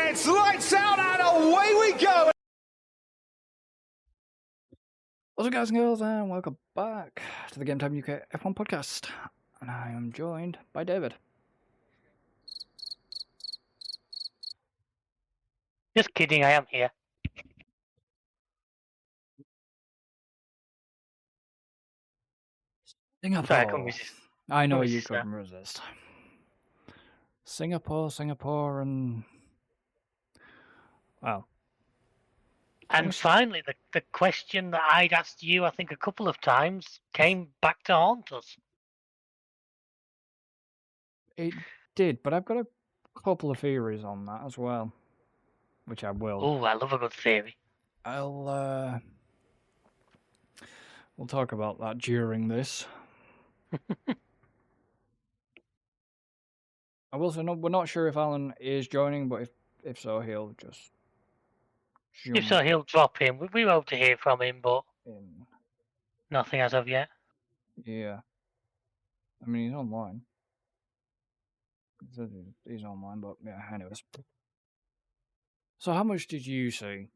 It's lights out and away we go! What's up, guys and girls, and welcome back to the Game Time UK F1 podcast. And I am joined by David. Just kidding, I am here. Singapore. Sorry, I couldn't resist. I know couldn't you resist couldn't resist. Singapore, and... Well. And finally, the question that I'd asked you, I think, a couple of times, came back to haunt us. It did, but I've got a couple of theories on that as well. Which I will. Oh, I love a good theory. We'll talk about that during this. I will say, no, we're not sure if Alan is joining, but if so, he'll just... If so, he'll drop in. We hope to hear from him, but nothing as of yet. Yeah. I mean, he's online. He's online, but yeah, anyways. So how much did you see?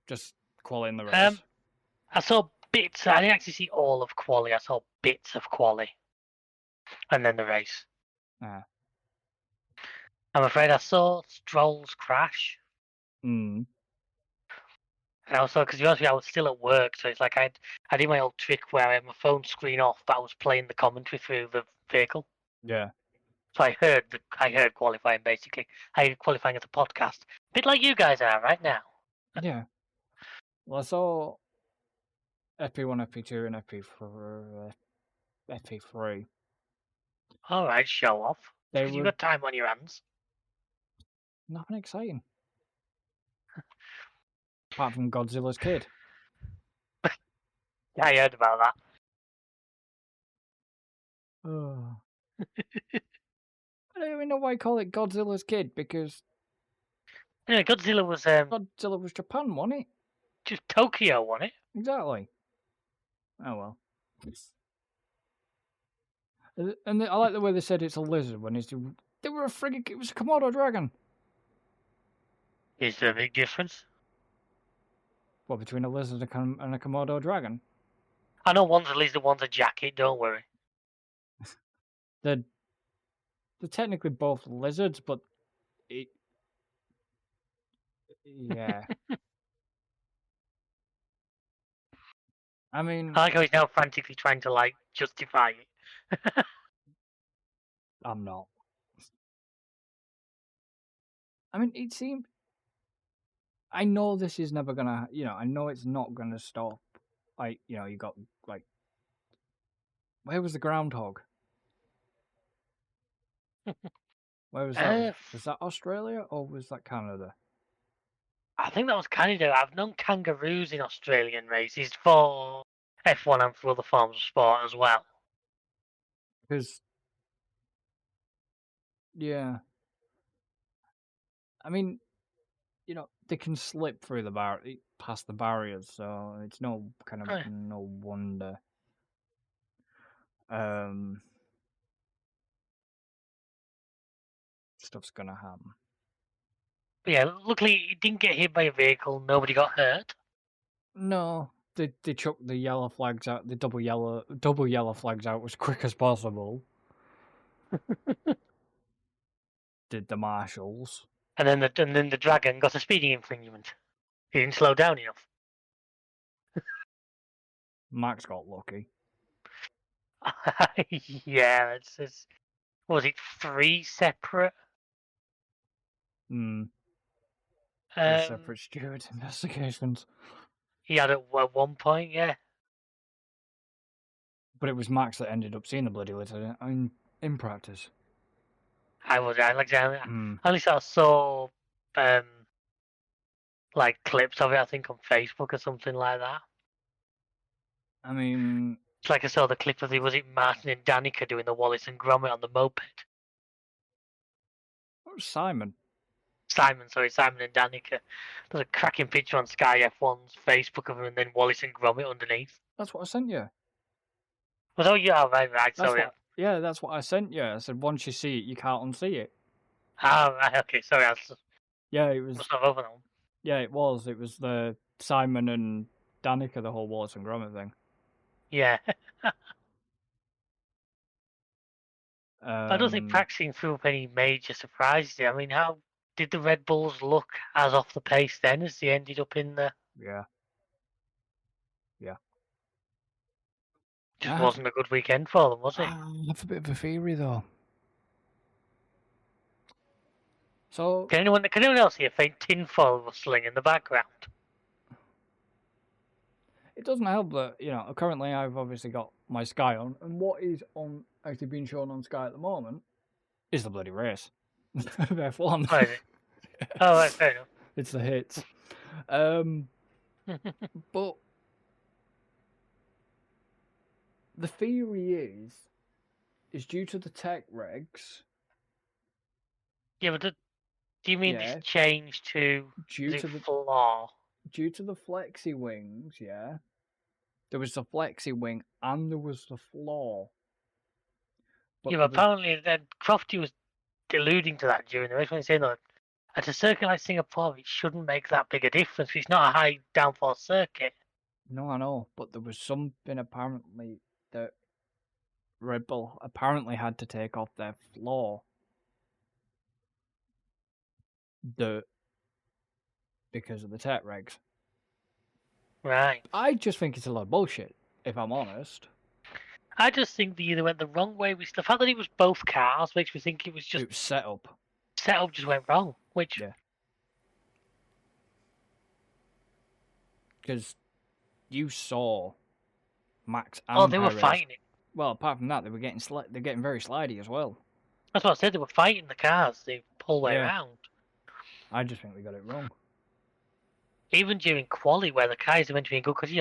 Just quali in the race? I saw bits. I didn't actually see all of quali. I saw bits of quali. And then the race. Ah. I'm afraid I saw Stroll's crash. Mm. And also, because I was still at work, so it's like I did my old trick where I had my phone screen off, but I was playing the commentary through the vehicle. Yeah. So I heard qualifying basically. I heard qualifying as a podcast, a bit like you guys are right now. Yeah. Well, I saw FP1, FP2, and FP3. All right, show off. They Because were you've got time on your hands. nothing exciting. Apart from Godzilla's kid. Yeah, I heard about that. Oh. I don't even know why I call it Godzilla's kid, because Yeah, Godzilla was Godzilla was Japan, wasn't it? just Tokyo, wasn't it? Exactly. Oh well. And I like the way they said it's a lizard when they were it was a Komodo dragon. Is there a big difference? What, between a lizard and a Komodo dragon? I know one's a lizard, one's a jacket. Don't worry. They're technically both lizards, but yeah. I mean, I like how he's now frantically trying to justify it. I'm not. I mean, it seemed. I know this is never gonna. I know it's not gonna stop. You got where was the groundhog? Where was that? Was that Australia or was that Canada? I think that was Canada. I've known kangaroos in Australian races for F1 and for other forms of sport as well. Because, yeah. I mean, they can slip through past the barriers, so it's no wonder. Stuff's gonna happen. But yeah, luckily he didn't get hit by a vehicle. Nobody got hurt. No, they chucked the yellow flags out, the double yellow flags out as quick as possible. Did the marshals? And then the dragon got a speeding infringement. He didn't slow down enough. Max got lucky. Yeah, it's was it 3 separate? Separate steward investigations. He had at one point, yeah. But it was Max that ended up seeing the bloody litter in practice. I only sort of saw clips of it, I think, on Facebook or something like that. I mean, it's like I saw the clip of was it Martin and Danica doing the Wallace and Gromit on the moped? What was Simon? Simon and Danica. There's a cracking picture on Sky F1's Facebook of them, and then Wallace and Gromit underneath. That's what I sent you. Oh, yeah, right, sorry. Yeah, that's what I sent you. I said, once you see it, you can't unsee it. Oh, right, okay, sorry. Yeah, it was. Must not have opened that one. Yeah, it was. It was the Simon and Danica, the whole Wallace and Gromit thing. Yeah. I don't think Um, practicing threw up any major surprises there. I mean, how did the Red Bulls look as off the pace then as they ended up in the... yeah. Just wasn't a good weekend for them, was it? I have a bit of a theory though. So Can anyone else hear faint tinfoil rustling in the background? it doesn't help that, currently I've obviously got my Sky on, and what is on actually being shown on Sky at the moment is the bloody race. F1. Oh, is it? Oh, right, fair enough. It's the hits. But the theory is due to the tech regs. Yeah, but do you mean Yeah. this change to Due to the flaw? due to the flexi wings, yeah. There was the flexi wing and there was the floor. But Yeah, but apparently then Crofty was alluding to that during the race when he said that at a circuit like Singapore, it shouldn't make that big a difference. It's not a high downforce circuit. No, I know, but there was something apparently that Red Bull apparently had to take off their floor because of the tech regs. Right. I just think it's a lot of bullshit, if I'm honest. I just think they either went the wrong way with the fact that it was both cars makes me think it was just set up. Setup just went wrong. Which Yeah. Because you saw Max and they were Perez. fighting it. Well, apart from that, they were they're getting very slidey as well. That's what I said. They were fighting the cars the whole way around. I just think they got it wrong. Even during quali, where the cars are meant to be good, because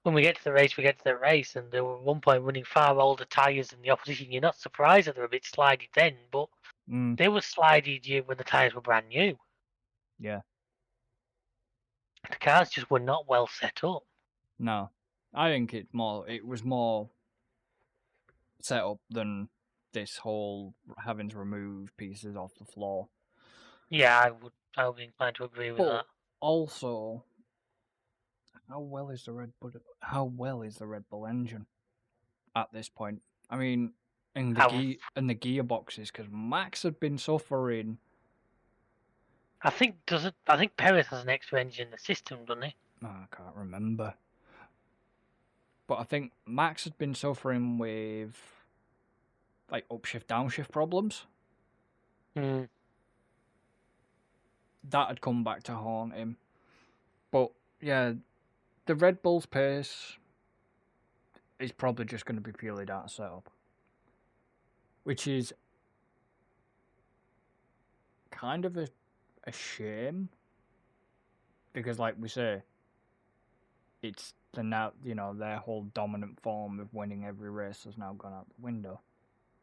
when we get to the race, and they were at one point running far older tyres than the opposition. You're not surprised that they're a bit slidey then, but they were slidey when the tyres were brand new. Yeah. The cars just were not well set up. No, I think it was more set up than this whole having to remove pieces off the floor. Yeah, I would be inclined to agree with that. Also, how well is the Red Bull engine at this point? I mean, in the gearboxes, because Max had been suffering. I think Perez has an extra engine in the system, doesn't he? Oh, I can't remember. But I think Max had been suffering with like upshift, downshift problems. Mm. That had come back to haunt him. But yeah, the Red Bull's pace is probably just going to be purely down to setup, which is kind of a shame because, like we say, it's their whole dominant form of winning every race has now gone out the window.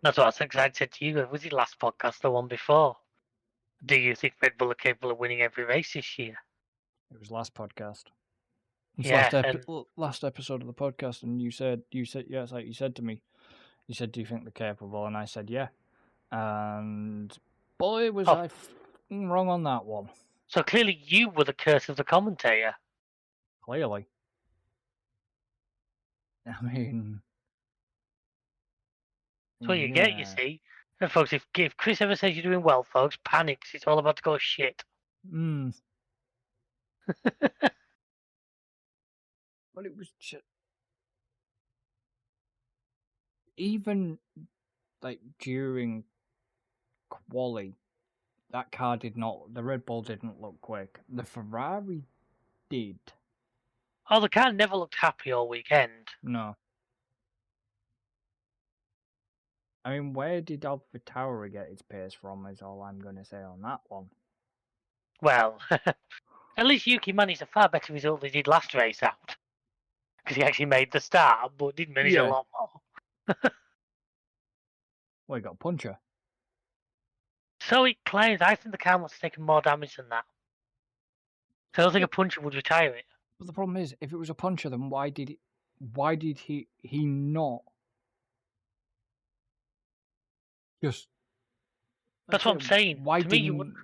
That's what I said to you. Was it last podcast, the one before? Do you think Red Bull are capable of winning every race this year? It was last podcast. Last episode of the podcast, and you said yes, like you said to me, you said, "Do you think they're capable?" And I said, "Yeah." And boy, was I wrong on that one. So clearly, you were the curse of the commentator. Clearly, I mean, that's what you get. You see, and folks, if Chris ever says you're doing well, folks, panics. It's all about to go shit. But it was just even like during quali, that car the Red Bull didn't look quick. The Ferrari did. Oh, the car never looked happy all weekend. No. I mean, where did AlphaTauri get its pace from is all I'm going to say on that one. Well, at least Yuki managed a far better result than he did last race out. Because he actually made the start, but didn't manage a lot more. Well, he got a puncher. So he claims. I think the car must have taken more damage than that. So I don't think a puncher would retire it. But the problem is, if it was a puncher, then why did he not just... That's what I'm saying. Why to me, didn't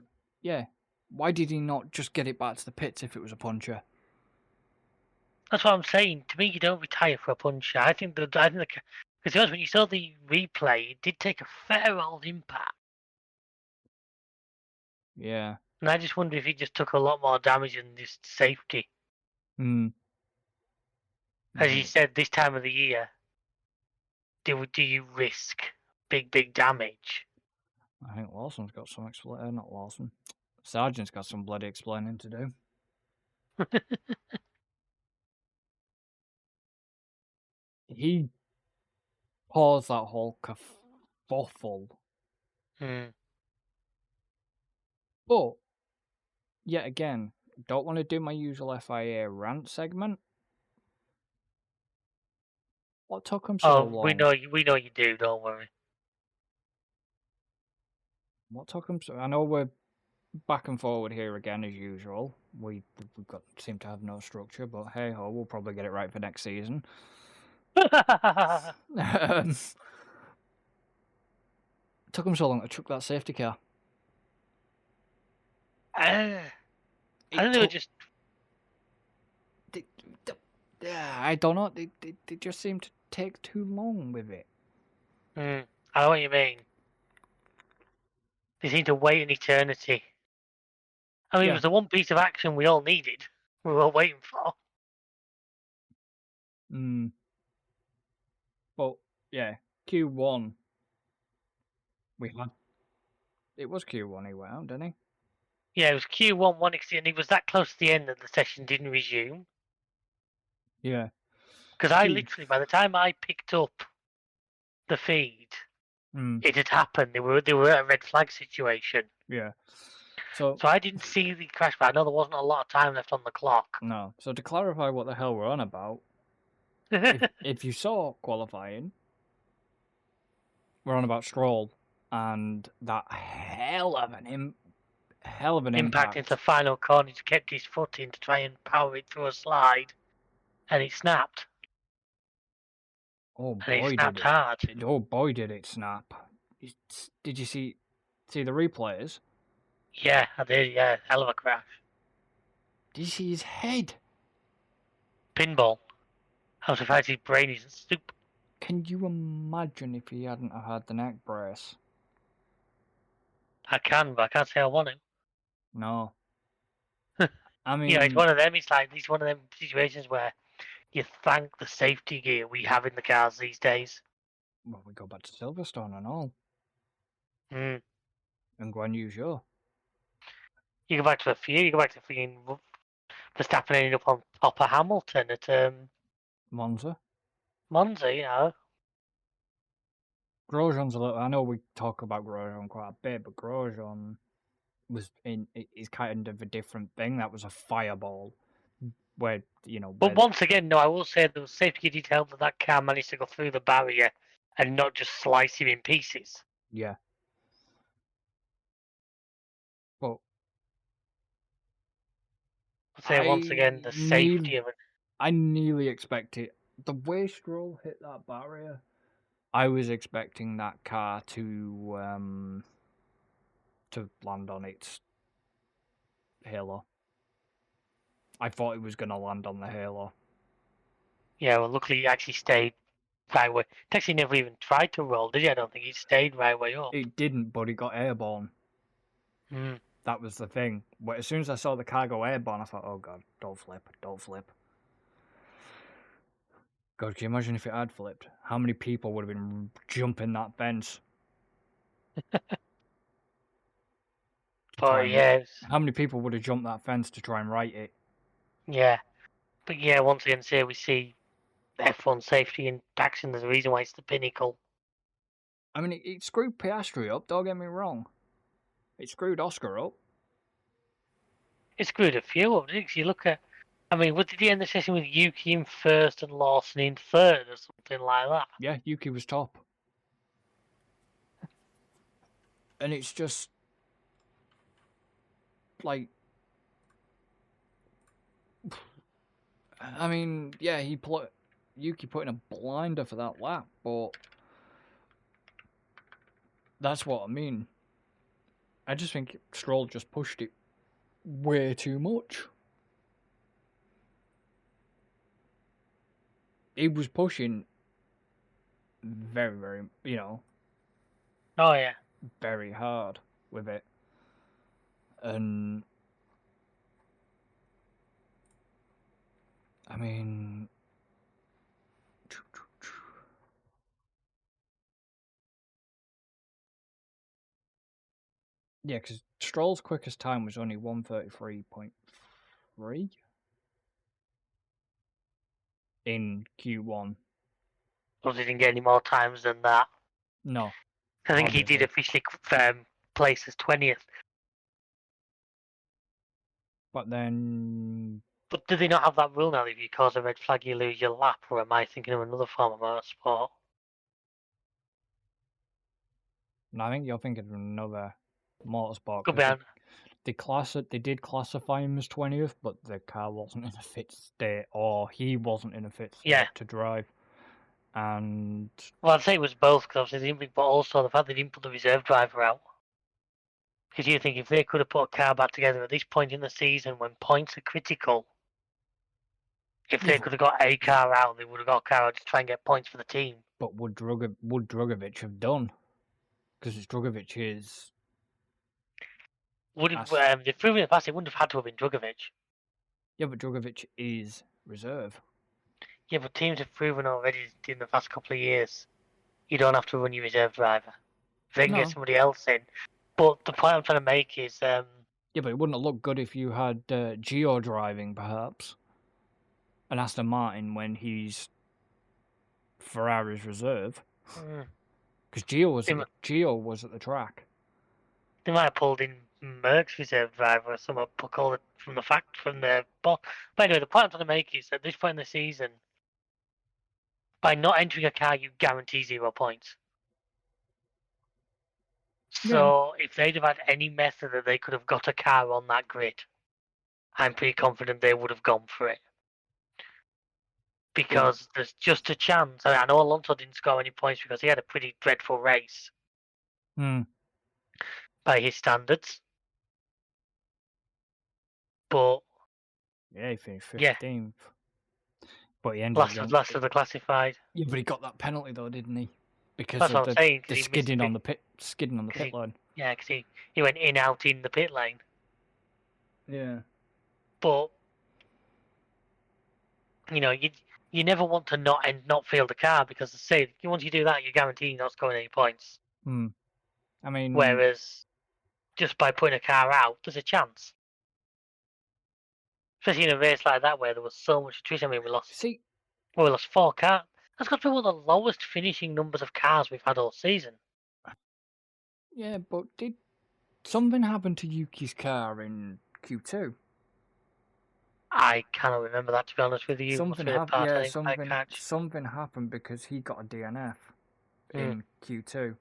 Yeah. Why did he not just get it back to the pits if it was a puncher? That's what I'm saying. To me, you don't retire for a puncher. I think because when you saw the replay, it did take a fair old impact, Yeah. and I just wonder if he just took a lot more damage than just safety. Hmm. As you said, this time of the year, do you risk big damage? I think Lawson's got some not Lawson. Sergeant's got some bloody explaining to do. He caused that whole kerfuffle. Hmm. But, yet again, don't want to do my usual FIA rant segment. What took him so long? We know you do. Don't worry. What took him so... I know we're back and forward here again as usual. We've seem to have no structure, but hey ho, we'll probably get it right for next season. Took him so long to chuck that safety car. I think they were just. I don't know. They just seem to take too long with it. I know what you mean. They seem to wait an eternity. I mean, Yeah. it was the one piece of action we all needed. We were all waiting for. But yeah, Q1. We had. It was Q1 he went out, didn't he? Yeah, it was Q1 160, and he was that close to the end that the session didn't resume. Yeah. Because I literally, by the time I picked up the feed, it had happened. They were at a red flag situation. Yeah. So I didn't see the crash, but I know there wasn't a lot of time left on the clock. No. So to clarify what the hell we're on about, if you saw qualifying, we're on about Stroll and that hell of an impact into the final corner. He kept his foot in to try and power it through a slide, and it snapped. Oh and boy, it snapped did hard. Oh boy, did it snap! Did you see the replays? Yeah, I did. Yeah, hell of a crash. Did you see his head? Pinball. I'm surprised his brain isn't stupid. Can you imagine if he hadn't have had the neck brace? I can, but I can't say I want him. No. I mean, Yeah, it's one of them. It's one of them situations where you thank the safety gear we have in the cars these days. Well, we go back to Silverstone and all. And Guan Yu Zhou. You go back to a few. You go back to Verstappen ending up on top of Hamilton at Monza. Monza. You know. Grosjean's a little. I know we talk about Grosjean quite a bit, but Grosjean is kind of a different thing. That was a fireball, where But once again, no, I will say there was safety detail that car managed to go through the barrier and not just slice him in pieces. Yeah. But I'll say once again the safety of it. I nearly expected the way Stroll hit that barrier. I was expecting that car to land on its halo. I thought it was going to land on the halo. Yeah, well, luckily he actually stayed right way. It actually never even tried to roll, did he? I don't think he stayed right way up. It didn't, but it got airborne. That was the thing. But as soon as I saw the car go airborne, I thought, oh god, don't flip, don't flip. God, can you imagine if it had flipped? How many people would have been jumping that fence? Yeah. How many people would have jumped that fence to try and right it? Yeah. But yeah, once again, here we see F1 safety in action. There's a reason why it's the pinnacle. I mean, it screwed Piastri up, don't get me wrong. It screwed Oscar up. It screwed a few up, didn't it? 'Cause you look at, I mean, what did he end the session with? Yuki in first and Lawson in third or something like that? Yeah, Yuki was top. And it's just like, I mean, yeah, Yuki put in a blinder for that lap, but that's what I mean. I just think Stroll just pushed it way too much. He was pushing very, very, Oh yeah. very hard with it. And I mean, yeah, because Stroll's quickest time was only 1:33.3 in Q1. Because he didn't get any more times than that. No, I think he did obviously. officially place as 20th. But then, But do they not have that rule now that if you cause a red flag, you lose your lap? Or am I thinking of another form of motorsport? no, I think you're thinking of another motorsport. Could be. They did classify him as 20th, but the car wasn't in a fit state, or he wasn't in a fit state Yeah. to drive. And Well, I'd say it was both, because obviously they didn't, but also the fact they didn't put the reserve driver out. Because you think if they could have put a car back together at this point in the season when points are critical, if they could have got a car out, they would have got a car out to try and get points for the team. but would Drugovic have done? Because Drugovic is. Would have they've proven in the past it wouldn't have had to have been Drugovic. Yeah, but Drugovic is reserve. Yeah, but teams have proven already in the past couple of years you don't have to run your reserve driver. They can get somebody else in. But the point I'm trying to make is yeah, but it wouldn't have looked good if you had Gio driving, perhaps, and Aston Martin when he's Ferrari's reserve. Because Gio was at the track. They might have pulled in Merck's reserve driver or something, call it from the box. But anyway, the point I'm trying to make is at this point in the season, by not entering a car, you guarantee 0 points. So if they'd have had any method that they could have got a car on that grid, I'm pretty confident they would have gone for it. Because there's just a chance. I know Alonso didn't score any points because he had a pretty dreadful race by his standards. But yeah, he finished 15th. But he ended last of the classified. Yeah, but he got that penalty though, didn't he? Because That's of what I'm saying, the skidding on the pit line. Yeah, because he went in out in the pit lane. Yeah. But you never want to not field a car because say once you do that, you're guaranteed not scoring any points. I mean, whereas just by putting a car out, there's a chance. Especially in a race like that where there was so much attrition. I mean, we lost 4 cars. That's got to be one of the lowest finishing numbers of cars we've had all season. Yeah, but did something happen to Yuki's car in Q2? I cannot remember that, to be honest with you. Something happened because he got a DNF in Q2.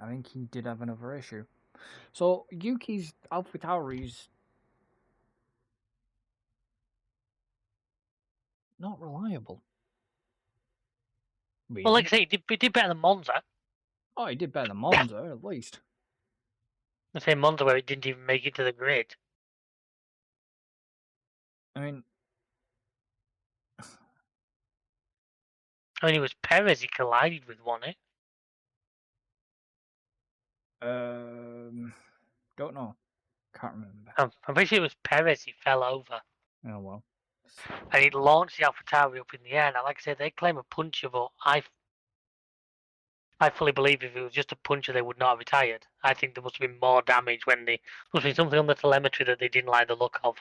I think he did have another issue. So Yuki's AlphaTauri's not reliable. Really. Well, like I say, he did better than Monza. Oh, he did better than Monza, at least. I say Monza where it didn't even make it to the grid. I mean, it was Perez he collided with, wasn't it? Don't know. Can't remember. I'm pretty sure it was Perez he fell over. Oh well. And it launched the AlphaTauri up in the air. Now, like I said, they claim a puncher, but I fully believe if it was just a puncher, they would not have retired. I think there must have been more damage when there must have been something on the telemetry that they didn't like the look of.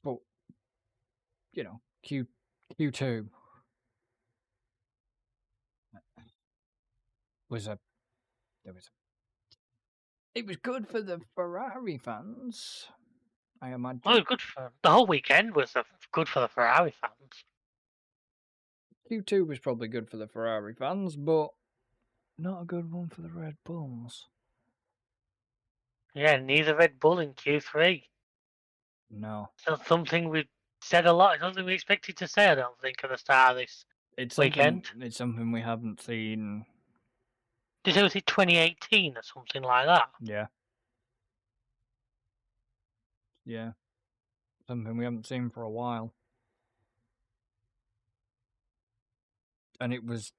But Q2 it was good for the Ferrari fans, I imagine. Well, it was good for the whole weekend. Was good for the Ferrari fans. Q2 was probably good for the Ferrari fans, but not a good one for the Red Bulls. Yeah, neither Red Bull in Q3. No. So something we said a lot. It's something we expected to say, I don't think, at the start of this weekend. It's something we haven't seen Was it 2018 or something like that? Yeah. Yeah. Something we haven't seen for a while. And it was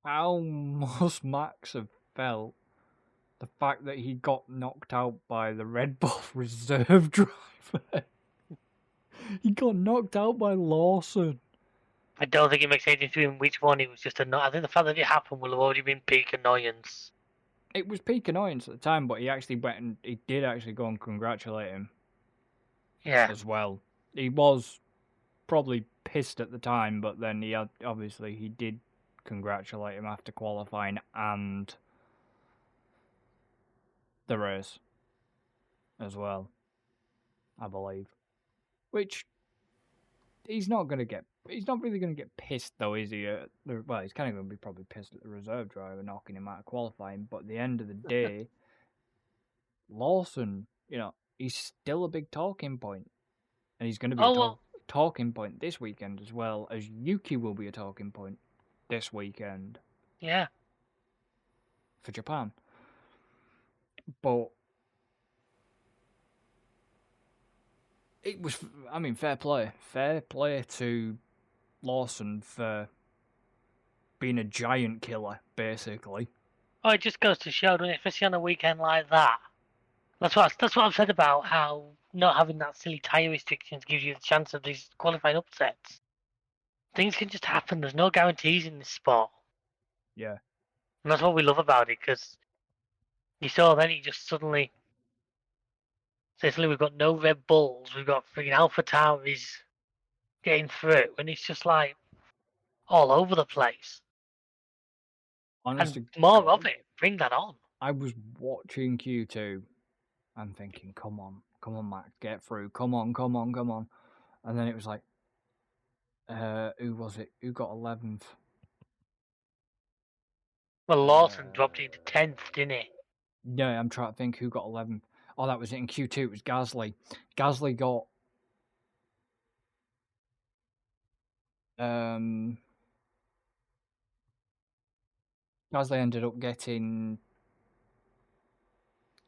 how must Max have felt the fact that he got knocked out by the Red Bull reserve driver. He got knocked out by Lawson. I don't think it makes any difference to him which one. It was just I think the fact that it happened will have already been peak annoyance. It was peak annoyance at the time, but he actually went and he did actually go and congratulate him. Yeah. As well. He was probably pissed at the time, but then he did congratulate him after qualifying and the race as well, I believe. Which he's not really going to get pissed though, is he? Well, he's kind of going to be probably pissed at the reserve driver knocking him out of qualifying. But at the end of the day, Lawson, he's still a big talking point, and he's going to be a talking point this weekend as well as Yuki will be a talking point this weekend. Yeah. For Japan. But it was, fair play. Fair play to Lawson for being a giant killer, basically. Oh, it just goes to show, doesn't it? Especially on a weekend like that. That's what I've said about how not having that silly tyre restrictions gives you the chance of these qualifying upsets. Things can just happen. There's no guarantees in this sport. Yeah. And that's what we love about it, because you saw then he just suddenly we've got no Red Bulls, we've got freaking Alpha Tauris getting through, and it's just like all over the place. Honestly, and more of it. Bring that on. I was watching Q2 and thinking, come on, Max, get through. Come on. And then it was like, who was it? Who got 11th? Well, Lawson dropped into 10th, didn't he? Yeah, I'm trying to think who got 11th. Oh, that was it in Q2. It was Gasly. Gasly got Gasly ended up getting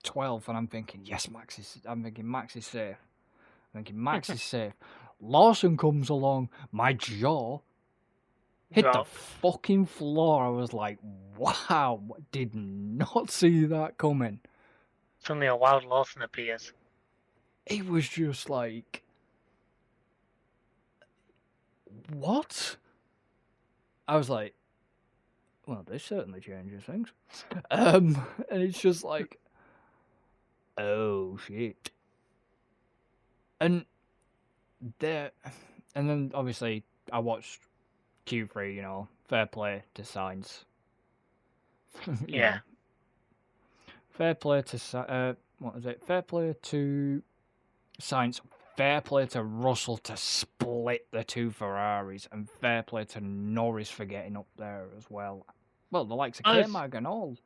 12th, and I'm thinking, yes, Max is safe. I'm thinking Max is safe. Lawson comes along, my jaw hit the fucking floor. I was like, wow, did not see that coming. Suddenly a wild Lawson appears. It was just like, what? I was like, well, this certainly changes things. And it's just like, oh shit. And then obviously I watched Q3, fair play to Sainz. Yeah. Fair play to what was it? Fair play to Sainz. Fair play to Russell to split the two Ferraris, and fair play to Norris for getting up there as well. Well, the likes of K-Mag and all.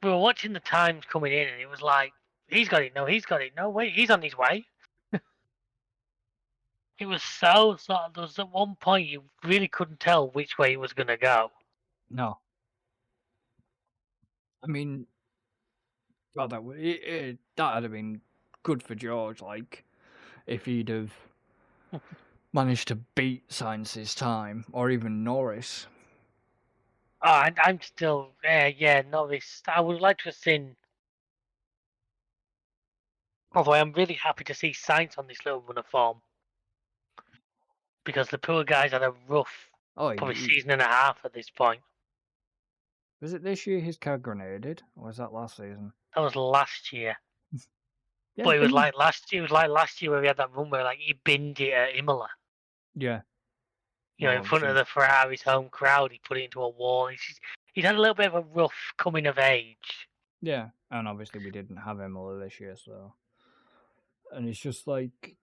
We were watching the times coming in, and it was like, he's got it. No, wait, he's on his way. It was so sort of, there was at one point you really couldn't tell which way he was going to go. No. I mean, God, that'd have been good for George, like, if he'd have managed to beat Sainz's time, or even Norris. Oh, and I'm still, Norris. I would like to have seen. Although I'm really happy to see Sainz on this little run of form, because the poor guy's had a rough, probably season and a half at this point. Was it this year his car grenaded, or was that last season? That was last year. Yeah, but it was like last year. It was like last year where we had that run where like he binned it at Imola. Yeah. In front of the Ferrari's home crowd, he put it into a wall. He's had a little bit of a rough coming of age. Yeah, and obviously we didn't have Imola this year, so. And it's just like.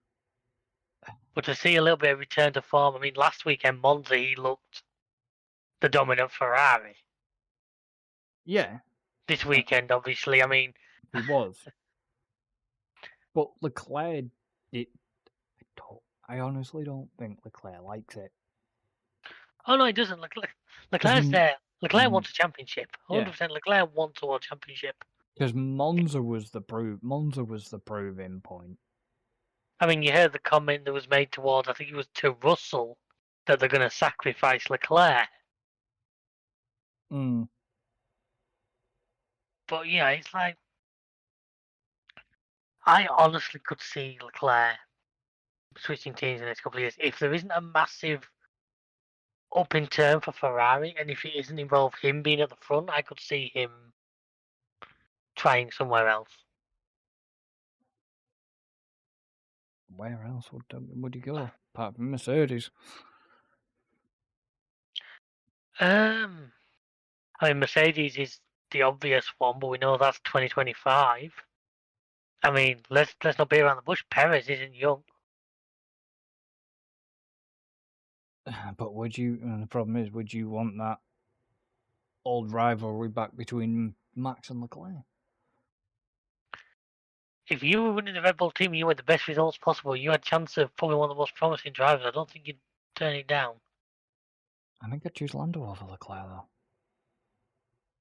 But to see a little bit of return to form, last weekend Monza he looked the dominant Ferrari. Yeah. This weekend, obviously, he was. But Leclerc I honestly don't think Leclerc likes it. Oh no, he doesn't. Leclerc's there. Leclerc wants a championship. 100% Yeah. Leclerc wants a world championship. Because Monza was the proving point. I mean, you heard the comment that was made towards, I think it was to Russell, that they're going to sacrifice Leclerc. Mm. But yeah, it's like, I honestly could see Leclerc switching teams in the next couple of years if there isn't a massive up in turn for Ferrari, and if it isn't involve him being at the front, I could see him trying somewhere else. Where else would he go apart from Mercedes? I mean, Mercedes is the obvious one, but we know that's 2025. I mean, let's not beat around the bush. Perez isn't young. But would you? The problem is, would you want that old rivalry back between Max and Leclerc? If you were running the Red Bull team, you had the best results possible. You had a chance of probably one of the most promising drivers. I don't think you'd turn it down. I think I'd choose Lando over Leclerc, though.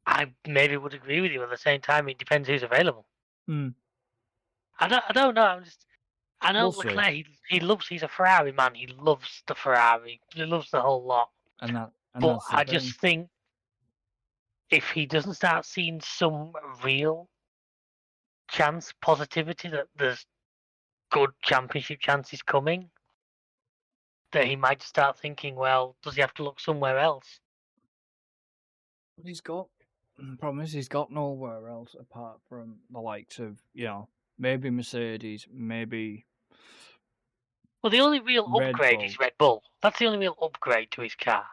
I maybe would agree with you. At the same time, it depends who's available. I don't know. I know We'll Leclerc. He's a Ferrari man. He loves the Ferrari. He loves the whole lot. But But I just think if he doesn't start seeing some real chance, positivity that there's good championship chances coming, that he might start thinking, well, does he have to look somewhere else? The problem is he's got nowhere else apart from the likes of, maybe Mercedes, maybe. Well, the only real upgrade Bull. is Red Bull. That's the only real upgrade to his car.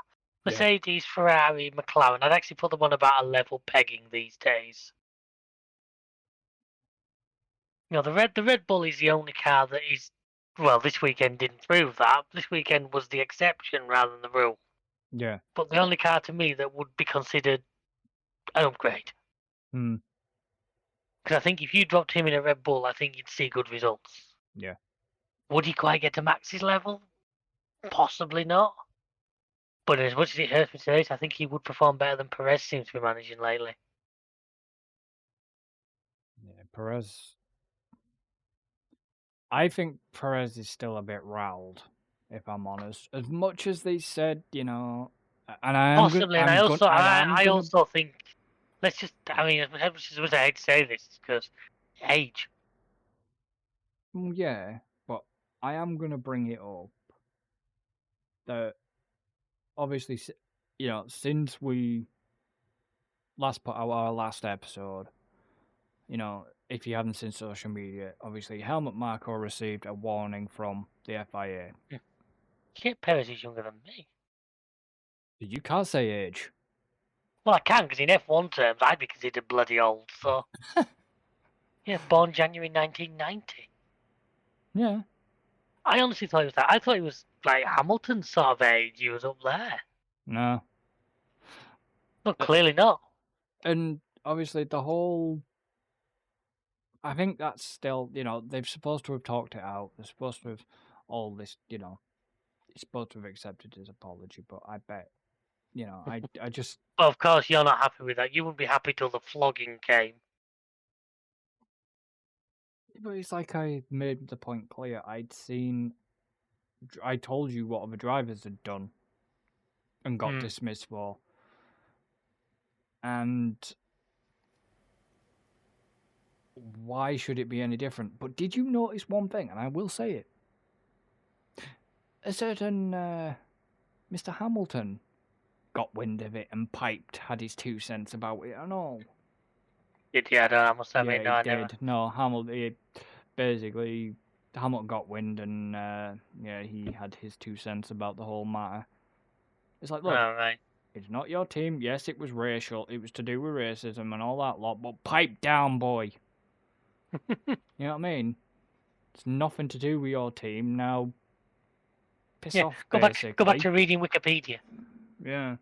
Mercedes, Ferrari, McLaren, I'd actually put them on about a level pegging these days. The Red Bull is the only car that is, well, this weekend didn't prove that. This weekend was the exception rather than the rule. Yeah. But the only car to me that would be considered an upgrade. Because I think if you dropped him in a Red Bull, I think you'd see good results. Yeah. Would he quite get to Max's level? Possibly not. But as much as it hurts me today, I think he would perform better than Perez seems to be managing lately. Yeah, Perez. I think Perez is still a bit riled, if I'm honest. As much as they said, and I am possibly, and I also think, let's just, I mean, as much as I hate to say this, because age. Yeah, but I am going to bring it up that obviously, since we last put out our last episode, if you haven't seen social media, obviously Helmut Marko received a warning from the FIA. Shit, Perez is younger than me. You can't say age. Well, I can, because in F1 terms, I'd be considered bloody old, so... Yeah, born January 1990. Yeah. I honestly thought it was that. I thought it was, like, Hamilton's sort of age. He was up there. No. No, clearly not. And obviously the whole... I think that's still, they're supposed to have talked it out. They're supposed to have all this, he's supposed to have accepted his apology, but I bet, I just... Well, of course, you're not happy with that. You wouldn't be happy till the flogging came. But it's like I made the point clear. I told you what other drivers had done and got dismissed for. And why should it be any different? But did you notice one thing? And I will say it. A certain Mr. Hamilton got wind of it and piped, had his 2 cents about it and all. Yeah, I must admit, no, I did. never. No, Hamilton, basically, Hamilton got wind and, he had his 2 cents about the whole matter. It's like, look, right. It's not your team. Yes, it was racial. It was to do with racism and all that lot, but pipe down, boy. You know what I mean? It's nothing to do with your team. Now, piss off, basically. Go back to reading Wikipedia. Yeah.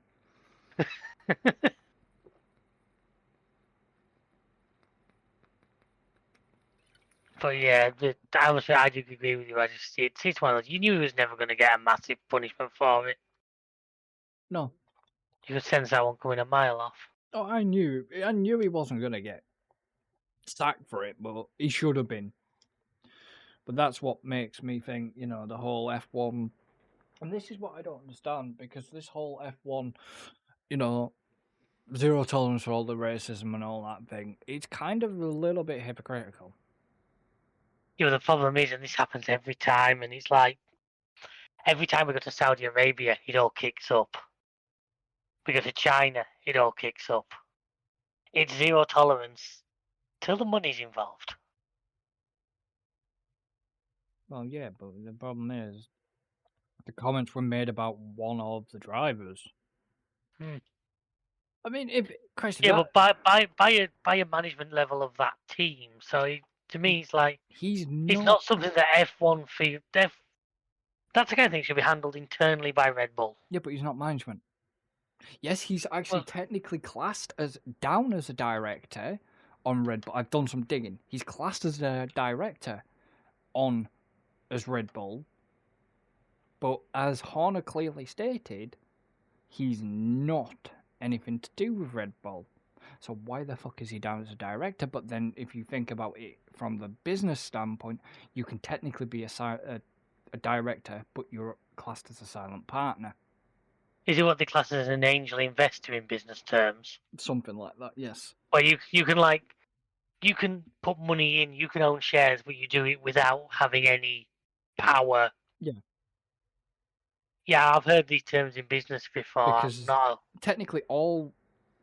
But yeah, honestly, I do agree with you. It's one of those. You knew he was never going to get a massive punishment for it. No. You could sense that one coming a mile off. Oh, I knew he wasn't gonna get sacked for it, but he should have been. But that's what makes me think, the whole F1, and this is what I don't understand, because this whole F1, zero tolerance for all the racism and all that thing, it's kind of a little bit hypocritical. The problem is, and this happens every time, and it's like every time we go to Saudi Arabia, it all kicks up. We go to China, it all kicks up. It's zero tolerance till the money's involved. Well, yeah, but the problem is, the comments were made about one of the drivers. I mean, but by a management level of that team, so to me, it's like it's not something that F1 feel. That's the kind of thing should be handled internally by Red Bull. Yeah, but he's not management. Yes, he's actually technically classed down as a director on Red Bull. I've done some digging. He's classed as a director as Red Bull, but as Horner clearly stated, he's not anything to do with Red Bull. So why the fuck is he down as a director? But then if you think about it from the business standpoint, you can technically be a director, but you're classed as a silent partner. Is it what they class as an angel investor in business terms? Something like that, yes. Where you can put money in, you can own shares, but you do it without having any power. Yeah. Yeah, I've heard these terms in business before. Because technically all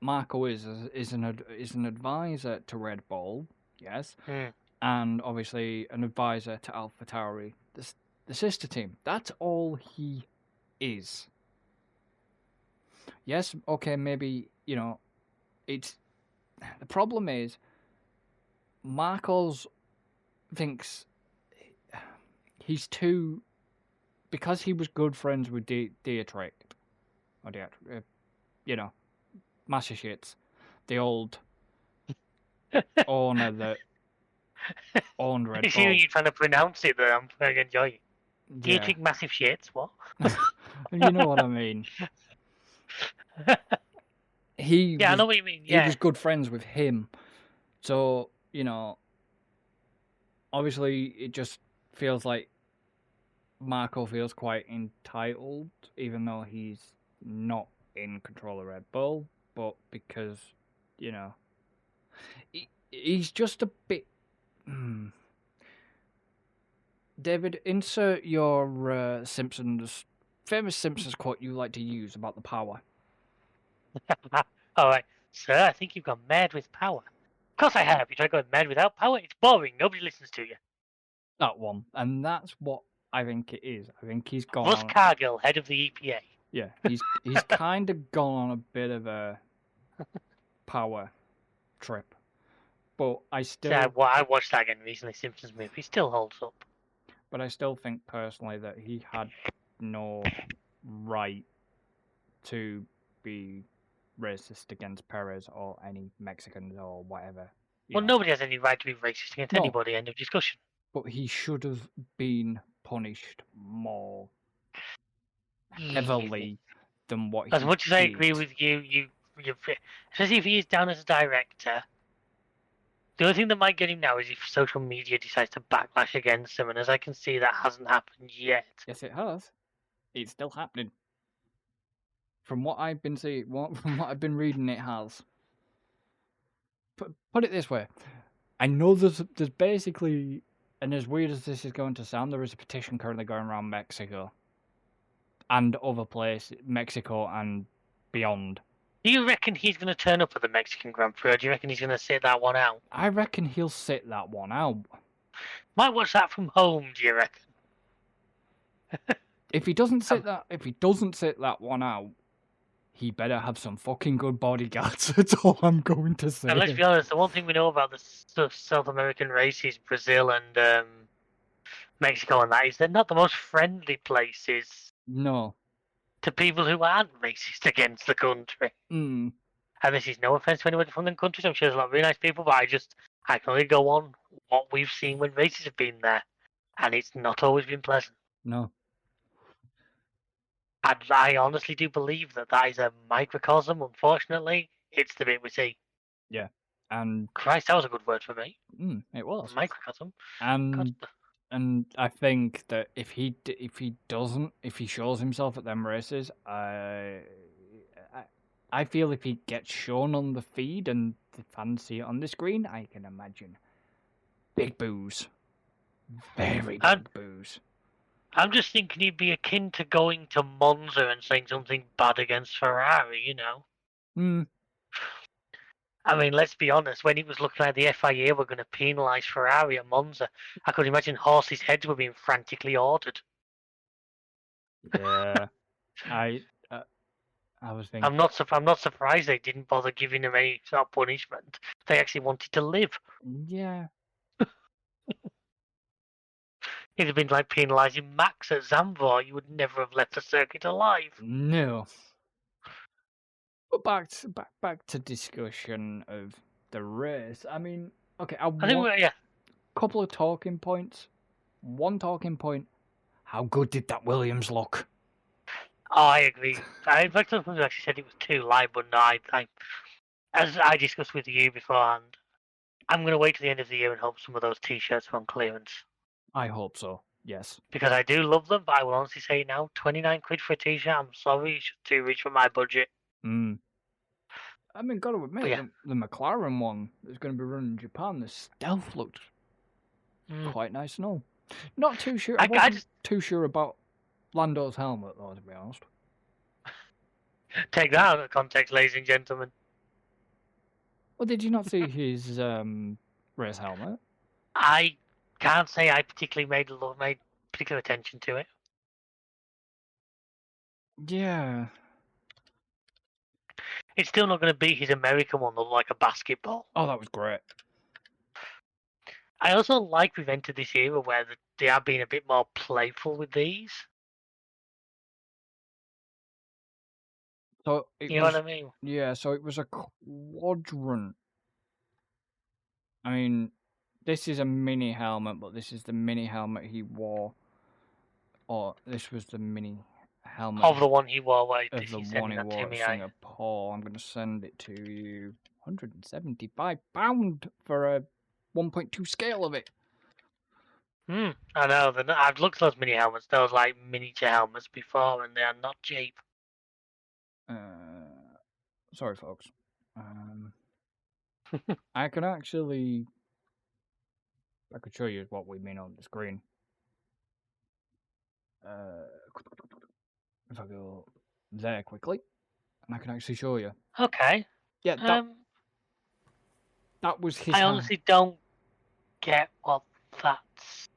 Marco is an advisor to Red Bull, yes, and obviously an advisor to AlphaTauri, the sister team. That's all he is. Yes, okay, maybe, it's... The problem is, Marcos thinks he's too... Because he was good friends with Dietrich, Massachusetts, the old owner that owned Red Bull. You see you're trying to pronounce it, but I'm very enjoying it. Dietrich massive shits, what? You know what I mean. I know what you mean. Yeah. He was good friends with him. So, obviously it just feels like Marco feels quite entitled, even though he's not in control of Red Bull, but because, he's just a bit... David, insert your famous Simpsons quote you like to use about the power. All right, sir, I think you've gone mad with power. Of course I have. You try going mad without power, it's boring. Nobody listens to you. That one. And that's what I think it is. I think he's gone Russ Cargill, head of the EPA. Yeah, he's kind of gone on a bit of a power trip. But I still... Yeah, well, I watched that again recently, Simpsons movie. It still holds up. But I still think personally that he had no right to be racist against Perez or any Mexicans or whatever. Well, nobody has any right to be racist against anybody, end of discussion. But he should have been punished more heavily than what As much as I agree with you, especially if he is down as a director, the only thing that might get him now is if social media decides to backlash against him, and as I can see, that hasn't happened yet. Yes, it has. It's still happening. From what I've been seeing, from what I've been reading, it has. Put it this way, I know there's basically, and as weird as this is going to sound, there is a petition currently going around Mexico and other places, Mexico and beyond. Do you reckon he's going to turn up at the Mexican Grand Prix, or do you reckon he's going to sit that one out? I reckon he'll sit that one out. Might watch that from home, do you reckon? If he doesn't sit that one out, he better have some fucking good bodyguards. That's all I'm going to say. And let's be honest, the one thing we know about the South American races, Brazil and Mexico and that, is they're not the most friendly places. No. To people who aren't racist against the country. And this is no offense to anybody from the countries. I'm sure there's a lot of really nice people, but I can only go on what we've seen when races have been there. And it's not always been pleasant. No. I honestly do believe that is a microcosm. Unfortunately, it's the bit we see. Yeah, and Christ, that was a good word for me. it was. Microcosm. And I think that if he shows himself at them races, I feel if he gets shown on the feed and the fans see it on the screen, I can imagine big boos, very big boos. I'm just thinking he'd be akin to going to Monza and saying something bad against Ferrari, you know. I mean, let's be honest, when it was looking like the FIA were going to penalise Ferrari at Monza, I could imagine horses' heads were being frantically ordered. Yeah, I was thinking. I'm not surprised they didn't bother giving him any sort of punishment. They actually wanted to live. Yeah. It'd have been like penalising Max at Zandvoort. You would never have left the circuit alive. No. But back to discussion of the race. I mean, okay, I think yeah. Couple of talking points. One talking point: how good did that Williams look? Oh, I agree. In fact, somebody actually said it was too light, but no, as I discussed with you beforehand, I'm going to wait till the end of the year and hope some of those T-shirts are on clearance. I hope so. Yes. Because I do love them, but I will honestly say now, 29 quid for a T-shirt. I'm sorry, it's too rich for my budget. I mean, gotta admit, the McLaren one that's going to be running in Japan, the stealth looked quite nice and all. Not too sure. I wasn't too sure about Lando's helmet, though, to be honest. Take that out of context, ladies and gentlemen. Well, did you not see his race helmet? I can't say I particularly made particular attention to it. Yeah. It's still not going to beat his American one that looked like a basketball. Oh, that was great. I also like we've entered this era where they are being a bit more playful with these. So you know what I mean? Yeah, so it was a quadrant. I mean, this is a mini helmet, but this is the mini helmet he wore. Or this was the mini helmet of the one he wore. Of the one he wore at Singapore. I'm going to send it to you. £175 for a 1.2 scale of it. I know. I've looked at those mini helmets. Those like miniature helmets before, and they are not cheap. Sorry, folks. I could actually. I could show you what we mean on the screen. If I go there quickly, and I can actually show you. Okay. Yeah. That was his. I honestly don't get what that's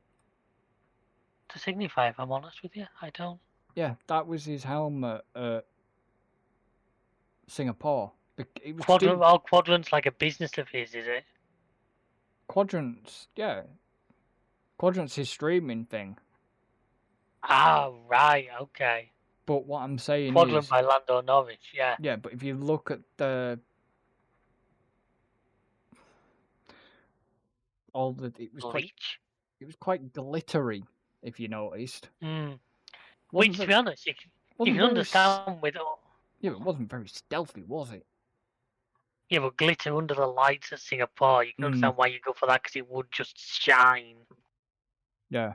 to signify. If I'm honest with you, I don't. Yeah, that was his helmet at Singapore. It was Quadrant's like a business of his, is it? Quadrant's, yeah. Quadrant's his streaming thing. Ah, right, okay. But what I'm saying Quadrant is... by Lando Norris, yeah. Yeah, but if you look at the... It was quite glittery, if you noticed. Which, to be honest, you can understand with all... Yeah, it wasn't very stealthy, was it? Yeah, but glitter under the lights at Singapore, you can understand why you go for that, because it would just shine. Yeah.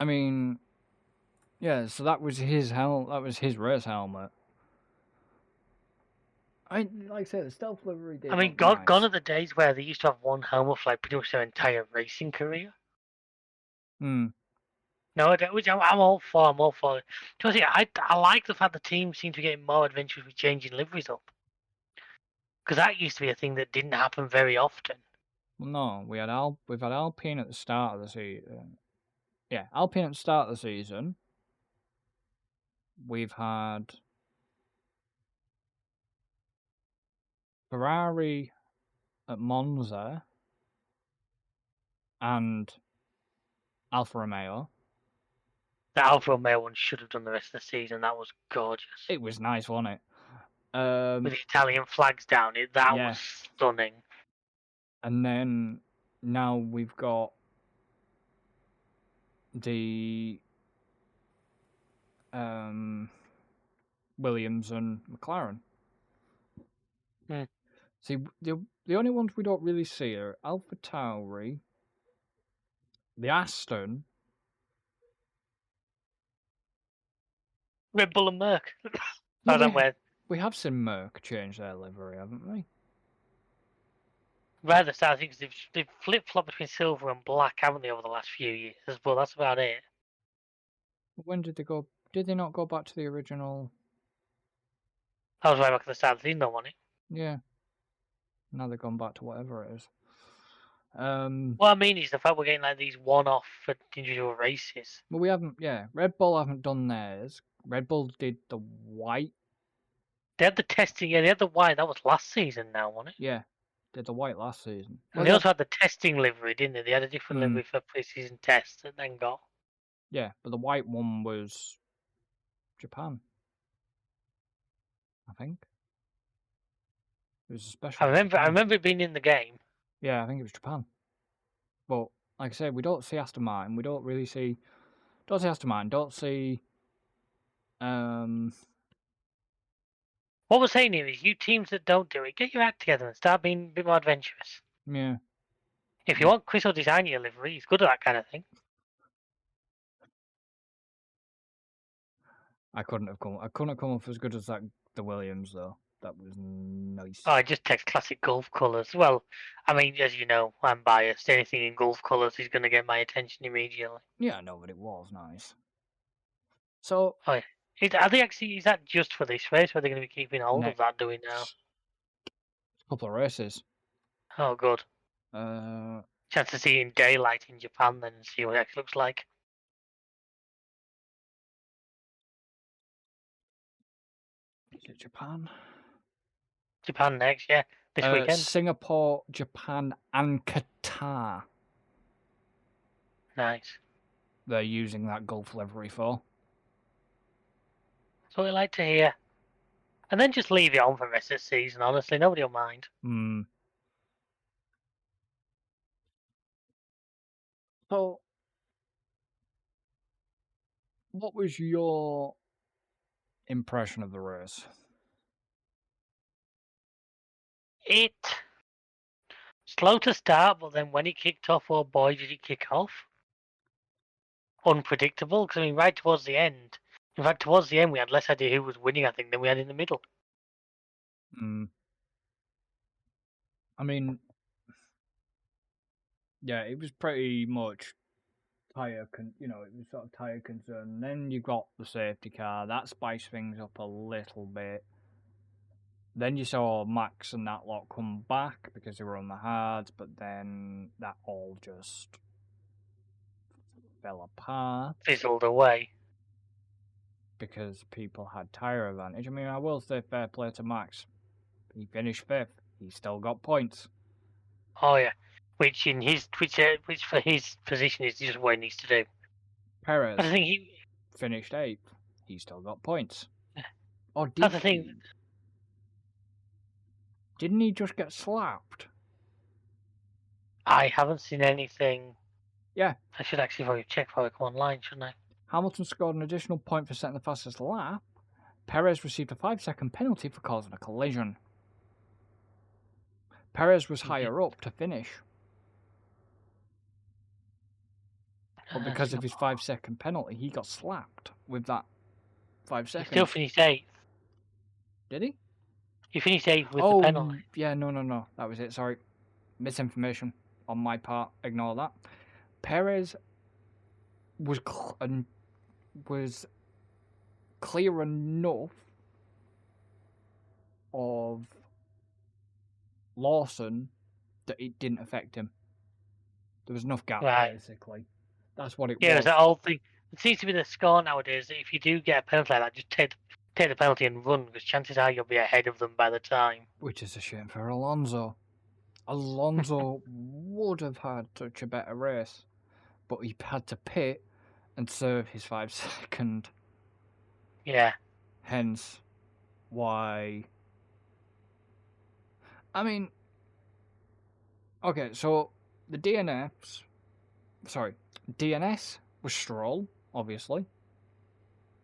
I mean... Yeah, so that was his that was his race helmet. Like I said, the stealth livery did. I mean, gone are the days where they used to have one helmet for like pretty much their entire racing career. No, which I'm all for. I'm all for it. I like the fact the team seem to be getting more adventurous with changing liveries up. Because that used to be a thing that didn't happen very often. Well, no, we've had Alpine at the start of the season. Yeah, Alpine at the start of the season. We've had Ferrari at Monza and Alfa Romeo. The Alfa Romeo one should have done the rest of the season. That was gorgeous. It was nice, wasn't it? With the Italian flags down it, that was stunning. And then now we've got the Williams and McLaren. Hmm. See, the only ones we don't really see are Alpha Tauri, the Aston. Red Bull and Merck. No, I'm aware. we have seen Merck change their livery, haven't we? Rather sad things. They've flip flopped between silver and black, haven't they, over the last few years? But that's about it. When did they go? Did they not go back to the original? I was right back at the start of the season, though, wasn't it? Yeah. Now they've gone back to whatever it is. What I mean is the fact we're getting like these one-off individual races. Well, we haven't. Yeah, Red Bull haven't done theirs. Red Bull did the white. They had the testing, yeah, they had the white. That was last season now, wasn't it? Yeah, did the white last season. And they also had the testing livery, didn't they? They had a different livery for pre-season tests that then got. Yeah, but the white one was Japan, I think. It was a special. I remember it being in the game. Yeah, I think it was Japan. But like I said, we don't see Aston Martin. We don't really see. Don't see Aston Martin. Don't see. What we're saying here is, you teams that don't do it, get your act together and start being a bit more adventurous. Yeah. If you want Chris to design your livery, he's good at that kind of thing. I couldn't have come up as good as that. The Williams though. That was nice. Oh, I just text classic Gulf colours. Well, I mean, as you know, I'm biased. Anything in Gulf colours is going to get my attention immediately. Yeah, no, but it was nice. So, oh, yeah. Are they actually? Is that just for this race? Or are they going to be keeping hold of that doing now? A couple of races. Oh, good. Chance to see it in daylight in Japan then and see what it actually looks like. Is it Japan? Japan next, yeah. This weekend. Singapore, Japan, and Qatar. Nice. They're using that Gulf livery for. That's what we like to hear. And then just leave it on for the rest of the season, honestly. Nobody will mind. So, what was your impression of the race? It slow to start, but then when it kicked off, oh boy, did it kick off. Unpredictable, because I mean, right towards the end. In fact, towards the end, we had less idea who was winning, I think, than we had in the middle. I mean, yeah, it was pretty much it was sort of tyre concern. And then you got the safety car, that spiced things up a little bit. Then you saw Max and that lot come back because they were on the hards, but then that all just fell apart. Fizzled away. Because people had tyre advantage. I mean, I will say fair play to Max. He finished 5th. He still got points. Oh yeah, which for his position is just what he needs to do. Perez I think he finished 8th. He still got points. Or did that's the thing. Didn't he just get slapped? I haven't seen anything. Yeah. I should actually probably check before I come online, shouldn't I? Hamilton scored an additional point for setting the fastest lap. Perez received a 5-second penalty for causing a collision. Perez was higher up to finish. But because of his 5-second penalty, he got slapped with that 5 seconds. He still finished 8th. Did he? He finished 8th with the penalty. Yeah, no. That was it, sorry. Misinformation on my part. Ignore that. Perez was clear enough of Lawson that it didn't affect him. There was enough gap, basically. That's what it was. Yeah, it's that old thing. It seems to be the score nowadays that if you do get a penalty like that, just take the penalty and run, because chances are you'll be ahead of them by the time. Which is a shame for Alonso. Alonso would have had such a better race, but he had to pit and serve his 5-second. Yeah. Hence why. I mean, okay, so the DNS was Stroll, obviously.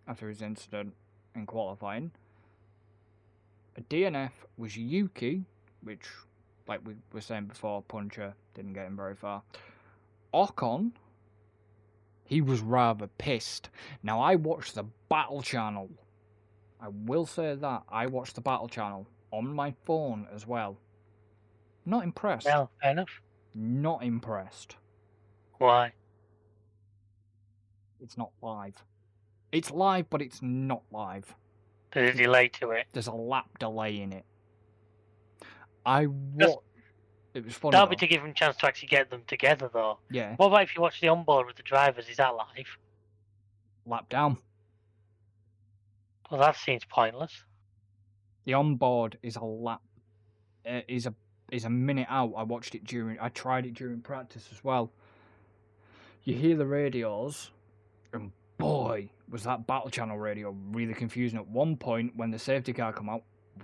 after his incident in qualifying. A DNF was Yuki, which, like we were saying before, Puncher didn't get him very far. Ocon, he was rather pissed. Now, I watched the Battle Channel. I will say that. I watched the Battle Channel on my phone as well. Not impressed. Well, fair enough. Not impressed. Why? It's not live. It's live, but it's not live. There's a delay to it. There's a lap delay in it. It was funny. That'll be Though. to give them a chance to actually get them together, though. Yeah. What about if you watch the onboard with the drivers? Is that live? Lap down. Well, that seems pointless. The onboard is a lap. Is a minute out. I tried it during practice as well. You hear the radios, and boy, was that Battle Channel radio really confusing. At one point, when the safety car come out,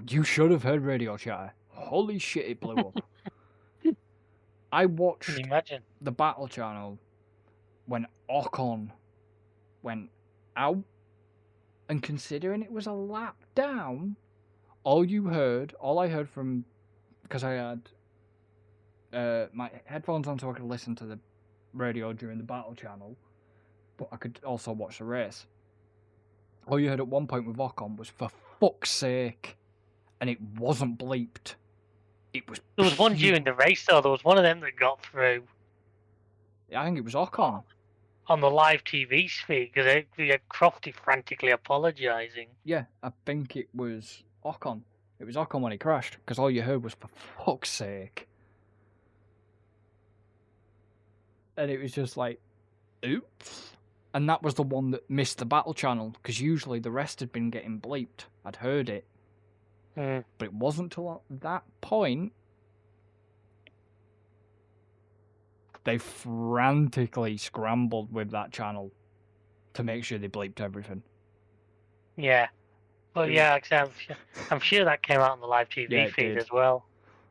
you should have heard radio chatter. Holy shit, it blew up. I watched Can you imagine? the Battle Channel when Ocon went out, and considering it was a lap down, all I heard from, because I had my headphones on so I could listen to the radio during the Battle Channel, but I could also watch the race. All you heard at one point with Ocon was, "For fuck's sake," and it wasn't bleeped. It was. There was one during the race, though. There was one of them that got through. I think it was Ocon. On the live TV feed, because they had Crofty frantically apologising. Yeah, I think it was Ocon. It was Ocon when he crashed, because all you heard was, "For fuck's sake." And it was just like, oops. And that was the one that missed the Battle Channel, because usually the rest had been getting bleeped. I'd heard it. Mm. But it wasn't till that point they frantically scrambled with that channel to make sure they bleeped everything. Yeah. Well, yeah, I'm sure that came out on the live TV Yeah, it feed did. as well.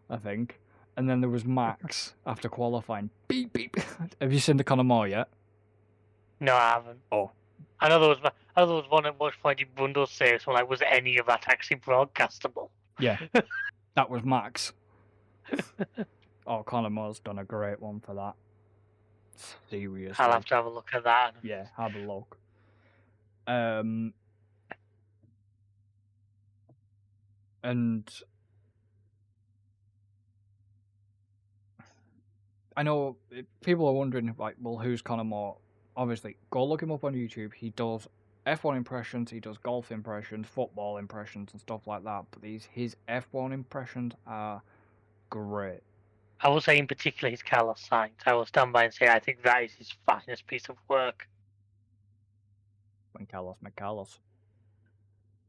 I think. And then there was Max after qualifying. Beep, beep. Have you seen the Conor Moore yet? No, I haven't. Oh. I know there was one at which point in Bundle say, so like, was any of that actually broadcastable? Yeah. That was Max. Oh, Conor Moore's done a great one for that. Seriously. I'll have to have a look at that. Yeah, have a look. And I know people are wondering, like, well, who's Conor Moore? Obviously, go look him up on YouTube. He does F1 impressions, he does golf impressions, football impressions, and stuff like that. But his F1 impressions are great. I will say in particular his Carlos Sainz. I will stand by and say I think that is his finest piece of work. When Carlos met Carlos.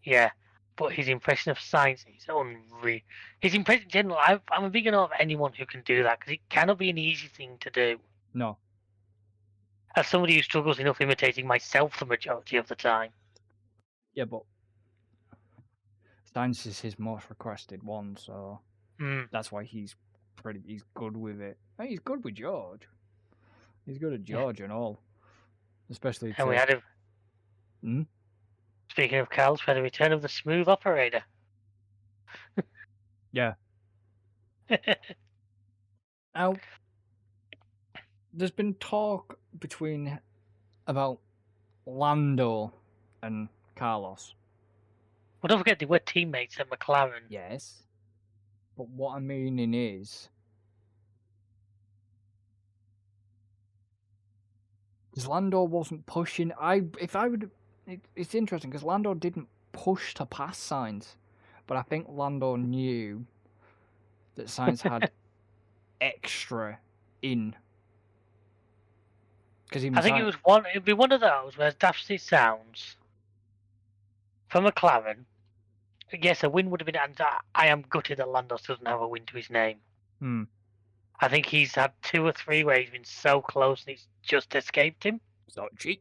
Yeah, but his impression of Sainz is unreal. His impression in general, I'm a big fan of anyone who can do that, because it cannot be an easy thing to do. No. As somebody who struggles enough imitating myself the majority of the time. Yeah, but Sainz is his most requested one, so that's why he's good with it. Hey, he's good with George. He's good at George and all. Especially And we had a... Speaking of Carlos, we had a return of the smooth operator. Yeah. Now, there's been talk about Lando and Carlos. Well, don't forget they were teammates at McLaren. Yes. But what I'm meaning is, because Lando wasn't pushing. It's interesting because Lando didn't push to pass Sainz, but I think Lando knew that Sainz had extra in. Because I think it'd be one of those where, as daft as it sounds, for McLaren, yes, a win would have been. And I am gutted that Lando doesn't have a win to his name. I think he's had 2 or 3 where he's been so close and it's just escaped him. Sochi.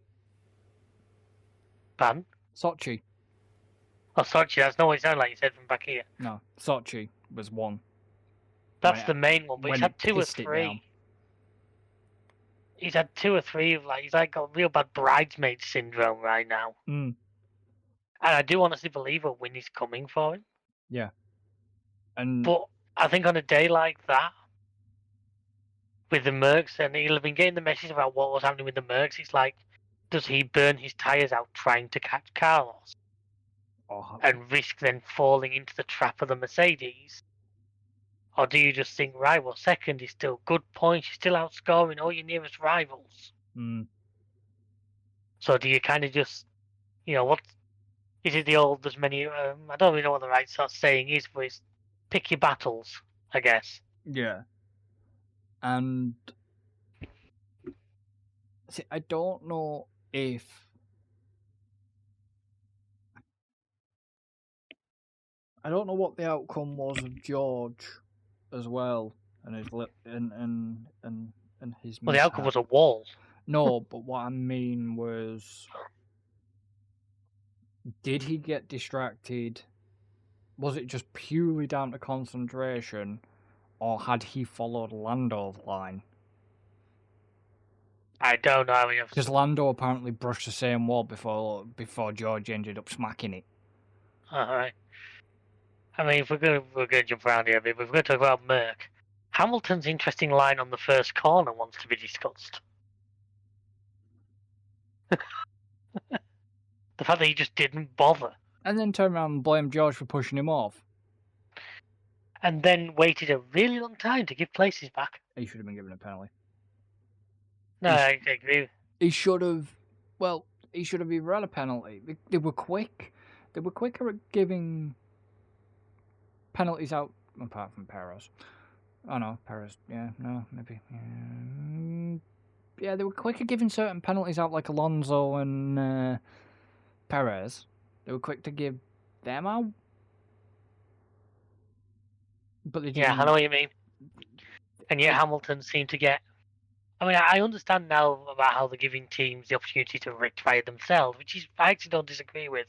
Pardon? Sochi. Oh, Sochi, that's not what it sounded like you said from back here. No, Sochi was one. That's the main one, but he's had 2 or 3. He's had 2 or 3 of he's got real bad bridesmaid syndrome right now. And I do honestly believe a win is coming for him. Yeah. And But I think on a day like that, with the Mercs, and he'll have been getting the message about what was happening with the Mercs, it's like, does he burn his tyres out trying to catch Carlos and risk then falling into the trap of the Mercedes? Or do you just think, right, well, second is still good points, you're still outscoring all your nearest rivals? So do you kind of just, what is it the old, there's many, I don't really know what the right sort of saying is, but it's pick your battles, I guess. yeah. And see, I don't know if I don't know what the outcome was of George as well, and his and his Well, the outcome mishap. was a wall. No, but what I mean was, did he get distracted? Was it just purely down to concentration, or had he followed Lando's line? I don't know. Because Lando apparently brushed the same wall before George ended up smacking it. All right. I mean, if we're gonna jump around here a bit, but if we're gonna talk about Merck, Hamilton's interesting line on the first corner wants to be discussed. The fact that he just didn't bother. And then turned around and blamed George for pushing him off. And then waited a really long time to give places back. He should have been given a penalty. No, I agree. He should have. Well, he should have either had a penalty. They were quick. They were quicker at giving penalties out, apart from Perez. Oh no, Perez. Yeah, no, maybe. Yeah, they were quick at giving certain penalties out, like Alonso and Perez. They were quick to give them out. But they didn't. Yeah, I know what you mean. And yet Hamilton seemed to get. I mean, I understand now about how they're giving teams the opportunity to rectify it themselves, which I actually don't disagree with.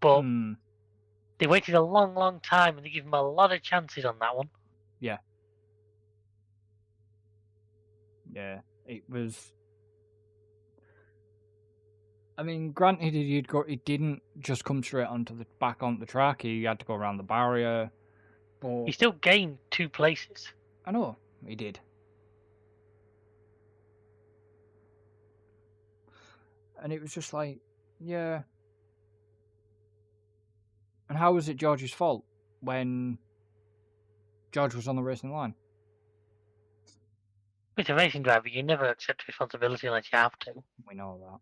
But they waited a long, long time, and they gave him a lot of chances on that one. Yeah. Yeah, it was. I mean, granted, he didn't just come straight back onto the track. He had to go around the barrier. But he still gained 2 places. I know he did. And it was just like, yeah. And how was it George's fault when George was on the racing line? With a racing driver, you never accept responsibility unless you have to. We know that.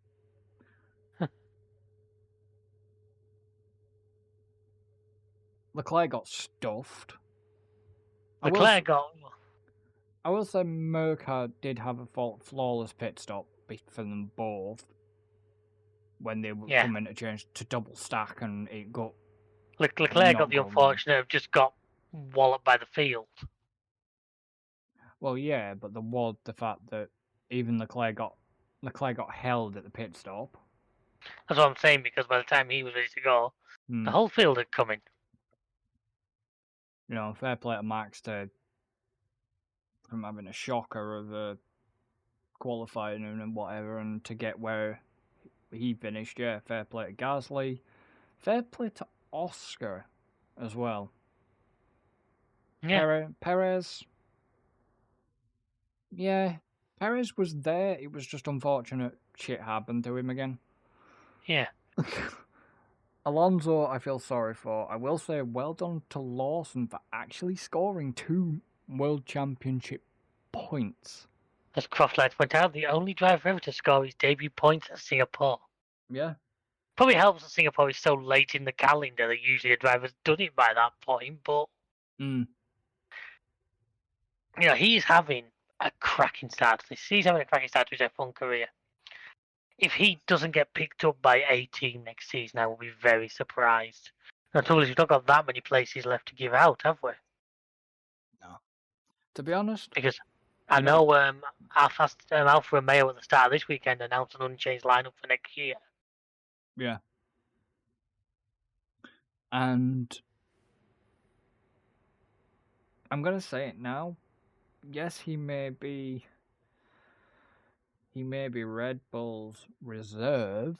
Leclerc got stuffed. Leclerc got. I will say Merca did have a flawless pit stop for them both when they were coming to change to double stack, and it got. Leclerc got the unfortunate of just got walloped by the field. Well, yeah, but the fact that even Leclerc got held at the pit stop. That's what I'm saying, because by the time he was ready to go, the whole field had come in. You know, fair play to Max from having a shocker of qualifying and whatever, and to get where he finished. Yeah, fair play to Gasly. Fair play to Oscar as well. Yeah. Perez. Yeah, Perez was there. It was just unfortunate shit happened to him again. Yeah. Alonso, I feel sorry for. I will say well done to Lawson for actually scoring 2 World Championship points. As Croftlight point out, the only driver ever to score his debut points at Singapore. Yeah. Probably helps that Singapore is so late in the calendar that usually a driver's done it by that point, but he's having a cracking start to this. He's having a cracking start to his F1 career. If he doesn't get picked up by a team next season, I will be very surprised. Not only we've not got that many places left to give out, have we? No. To be honest, because I know Alfa Romeo at the start of this weekend announced an unchanged lineup for next year. Yeah. And I'm gonna say it now. Yes, he may be Red Bull's reserve,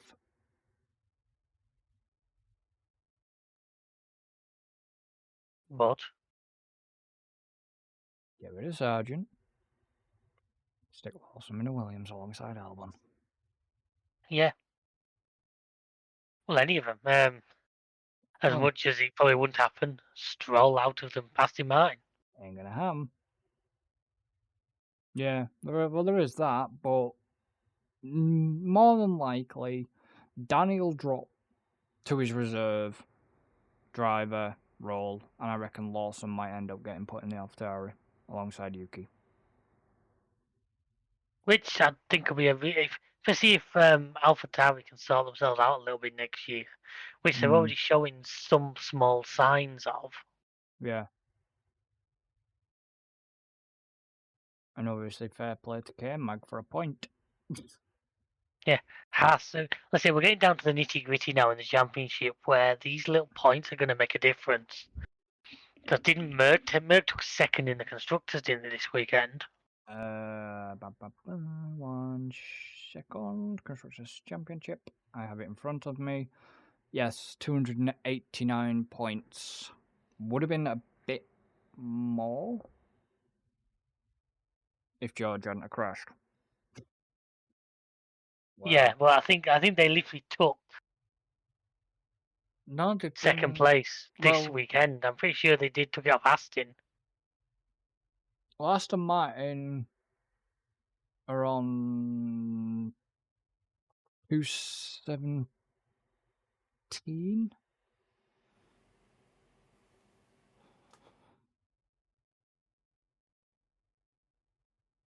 But Get rid of Sargent. Stick Lawson in a Williams alongside Albon. yeah, well, any of them. As Well, much as it probably wouldn't happen, Stroll out of them past in mine. ain't gonna happen. Yeah, there is that, but more than likely, Daniel drop to his reserve driver role, and I reckon Lawson might end up getting put in the AlphaTauri alongside Yuki. Which I think will be especially if AlphaTauri can sort themselves out a little bit next year, which they're already showing some small signs of. Yeah. And obviously, fair play to K-Mag for a point. Yeah, let's say we're getting down to the nitty gritty now in the championship, where these little points are going to make a difference. Because didn't Merck took second in the constructors, didn't they, this weekend? 1 second. Constructors Championship. I have it in front of me. Yes, 289 points. Would have been a bit more if George hadn't crashed. Wow. Yeah, well, I think they literally took second place this weekend. I'm pretty sure they took it off Aston. Well, Aston Martin are on 217.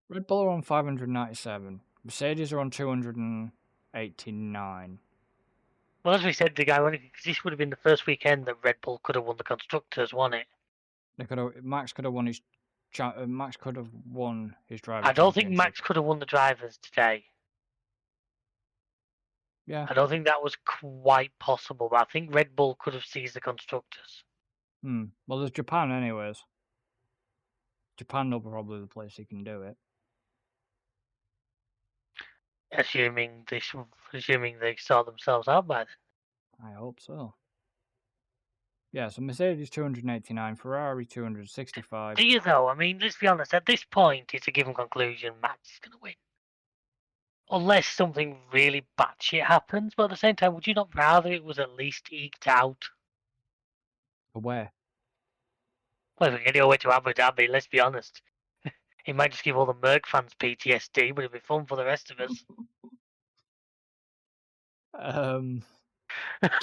Red Bull are on 597. Mercedes are on 289. Well, as we said, this would have been the first weekend that Red Bull could have won the constructors, wasn't it? Max could have won his. Max could have won his driver. I don't think Max could have won the drivers today. Yeah. I don't think that was quite possible, but I think Red Bull could have seized the constructors. Well, there's Japan, anyways. Japan will probably the place he can do it. Assuming they sort themselves out by then. I hope so. Yeah, so Mercedes 289, Ferrari 265. Do you though? I mean, let's be honest. At this point, it's a given conclusion. Max is going to win, unless something really batshit happens. But at the same time, would you not rather it was at least eked out? For where? Well, if we get it all the way to Abu Dhabi, let's be honest. It might just give all the Merc fans PTSD, but it'd be fun for the rest of us. Do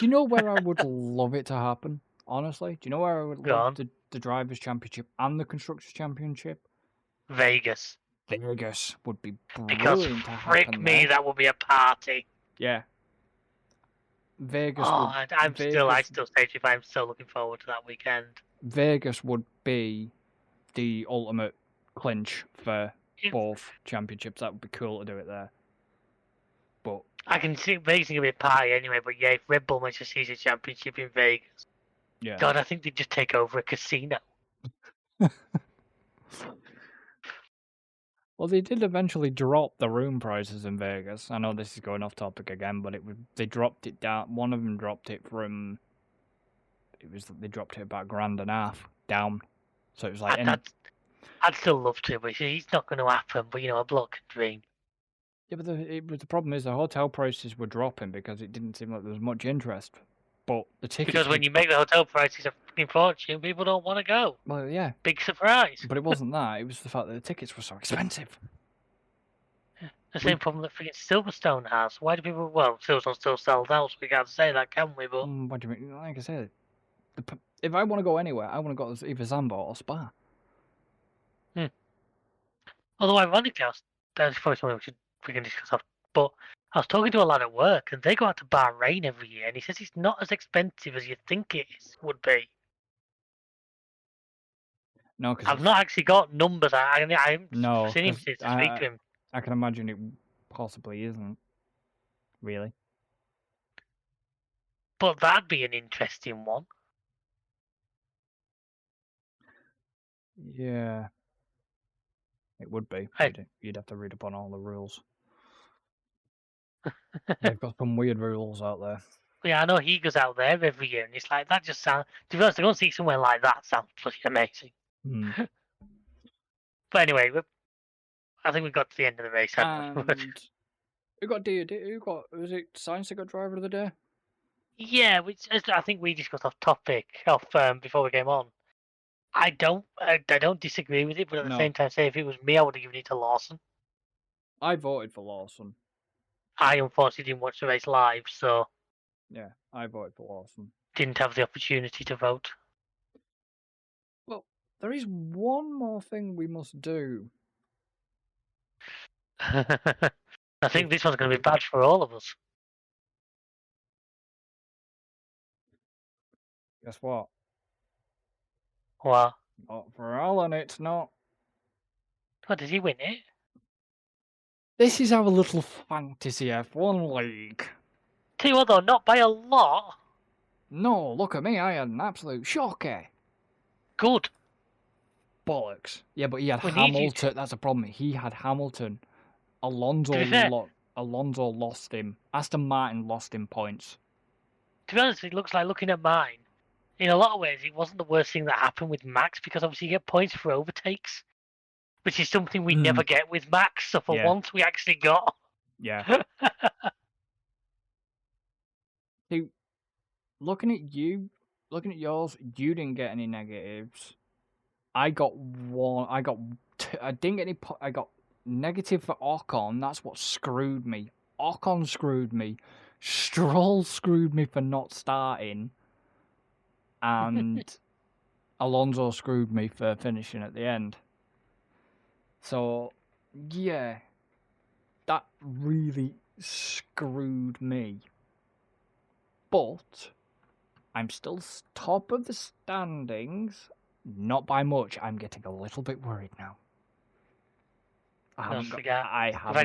you know where I would love it to happen? Honestly, do you know where I would love the Drivers' Championship and the Constructors' Championship? Vegas. Vegas would be brilliant Because to happen frick me, there. that would be a party. Yeah. Vegas. I still say to you, I'm still looking forward to that weekend. Vegas would be the ultimate clinch for both championships. That would be cool to do it there. But I can see Vegas gonna be a party anyway. But yeah, if Red Bull managed to seize a championship in Vegas, yeah, God, I think they'd just take over a casino. Well, they did eventually drop the room prices in Vegas. I know this is going off topic again, but they dropped it down. One of them dropped it from. They dropped it about $1.50 down. So it was like. I'd still love to, but it's not going to happen. But a bloke can dream. Yeah, but the problem is the hotel prices were dropping because it didn't seem like there was much interest. But the tickets. Because when you make the hotel prices a fucking fortune, people don't want to go. Well, yeah. Big surprise. But it wasn't that. It was the fact that the tickets were so expensive. The same problem that freaking Silverstone has. Why do people? Well, Silverstone still sells out, so we can't say that, can we? But what do you mean? Like I said, if I want to go anywhere, I want to go to either Zandvoort or Spa. Although ironically, that's probably something we can discuss off. But I was talking to a lad at work, and they go out to Bahrain every year, and he says it's not as expensive as you think would be. No, because I've not actually got numbers. I haven't seen him since to speak to him. I can imagine it possibly isn't. Really. But that'd be an interesting one. Yeah. It would be. You'd have to read upon all the rules. They've got some weird rules out there. Yeah, I know he goes out there every year, and it's like that. Just sounds. To be honest, to go and see somewhere like that sounds bloody amazing. Hmm. But anyway, I think we got to the end of the race. And who got who got, was it Science that got driver of the day? Yeah, which I think we discussed off topic before we came on. I don't disagree with it, but at the No. same time, say if it was me, I would have given it to Lawson. I voted for Lawson. I unfortunately didn't watch the race live, so Yeah, I voted for Lawson. didn't have the opportunity to vote. Well, there is one more thing we must do. I think this one's going to be bad for all of us. Guess what? What? Not for Alan, it's not. What, did he win it? This is our little fantasy F1 league. Tell you what though, not by a lot. No, look at me, I had an absolute shocker. Good. Bollocks. Yeah, but he had We need you Hamilton. That's a problem. He had Hamilton. Alonso To be fair- lost him. Aston Martin lost him points. To be honest, it looks like looking at mine. In a lot of ways, it wasn't the worst thing that happened with Max because obviously you get points for overtakes, which is something we never get with Max. So for Yeah. once, we actually got. Yeah. See, looking at yours, you didn't get any negatives. I got one. I got two. I didn't get any. I got negative for Ocon. That's what screwed me. Ocon screwed me. Stroll screwed me for not starting. And Alonso screwed me for finishing at the end. So, yeah. That really screwed me. But I'm still top of the standings. Not by much. I'm getting a little bit worried now. But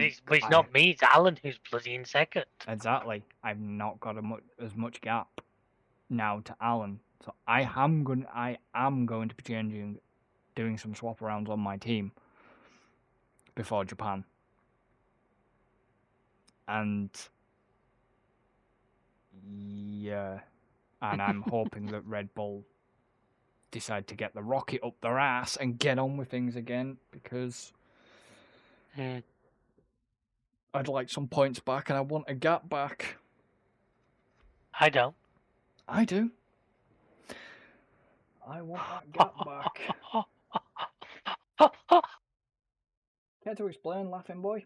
it's I- not me, it's Alan who's bloody in second. Exactly. I've not got as much gap now to Alan. So I am going to be doing some swap arounds on my team before Japan. And yeah, and I'm hoping that Red Bull decide to get the rocket up their ass and get on with things again, because I'd like some points back and I want a gap back. I don't. I do. I want that gap back. Care to explain, laughing boy?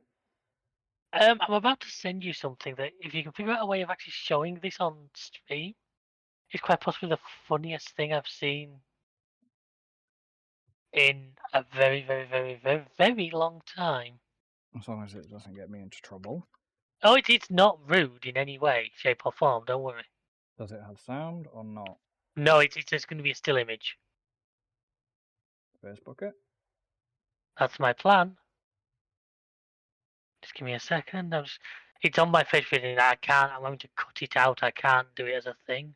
I'm about to send you something that, if you can figure out a way of actually showing this on stream, it's quite possibly the funniest thing I've seen in a very, very, very, very, very long time. As long as it doesn't get me into trouble. Oh, it's not rude in any way, shape, or form. Don't worry. Does it have sound or not? No, it's just going to be a still image. Facebook it. That's my plan. Just give me a second. It's on my Facebook, and I'm going to cut it out. I can't do it as a thing.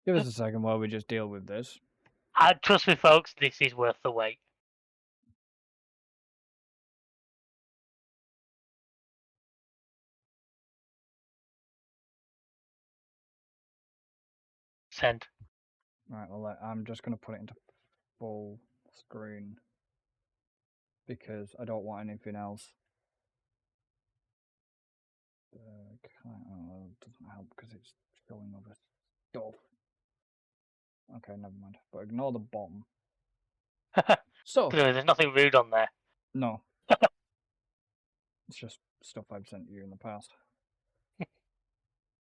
Give us a second while we just deal with this. Trust me, folks, this is worth the wait. Send. Right, well, I'm just going to put it into full screen because I don't want anything else. It doesn't help because it's showing other stuff. Okay, never mind. But ignore the bottom. So, There's nothing rude on there. no. It's just stuff I've sent you in the past.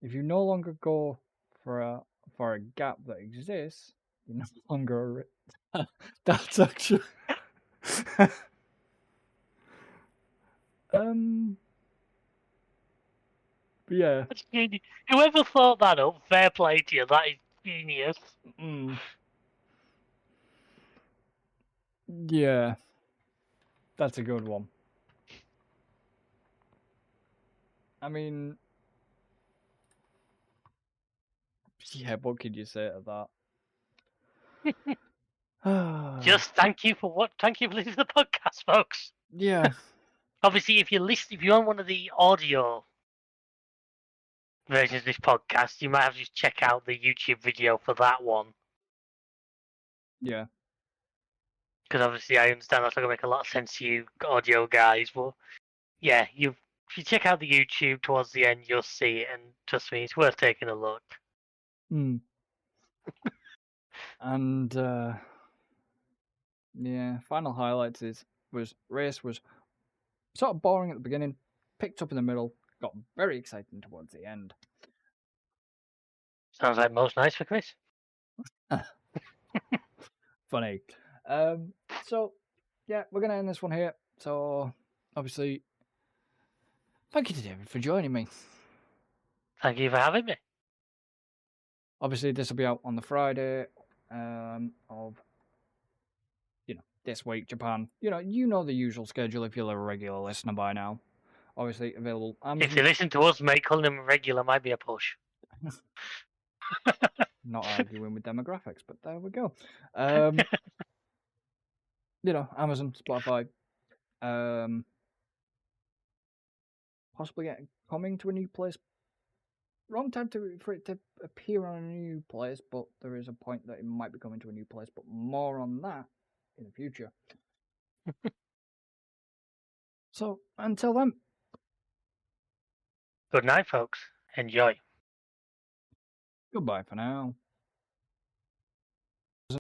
If you no longer go for a gap that exists, you're no longer that's actually but yeah. That's genius. Whoever thought that up, fair play to you. That is genius. Yeah. That's a good one. I mean, yeah, what could you say to that? Just thank you for listening to the podcast, folks. Yeah. Obviously, if you're on one of the audio versions of this podcast, you might have to just check out the YouTube video for that one. Yeah. Because obviously, I understand that's not going to make a lot of sense to you audio guys, but yeah, if you check out the YouTube towards the end, you'll see it, and trust me, it's worth taking a look. And yeah, final highlights race was sort of boring at the beginning, picked up in the middle, got very exciting towards the end. Sounds like most nights for Chris. Funny. So yeah, we're gonna end this one here. So obviously, thank you to David for joining me. Thank you for having me. Obviously, this will be out on the Friday of this week, Japan. You know the usual schedule if you're a regular listener by now. Obviously, available Amazon. If they listen to us, mate, calling them regular might be a push. Not arguing with demographics, but there we go. Amazon, Spotify. Possibly coming to a new place. Wrong time for it to appear on a new place, but there is a point that it might be coming to a new place. But more on that in the future. So until then. Good night, folks. Enjoy. Goodbye for now.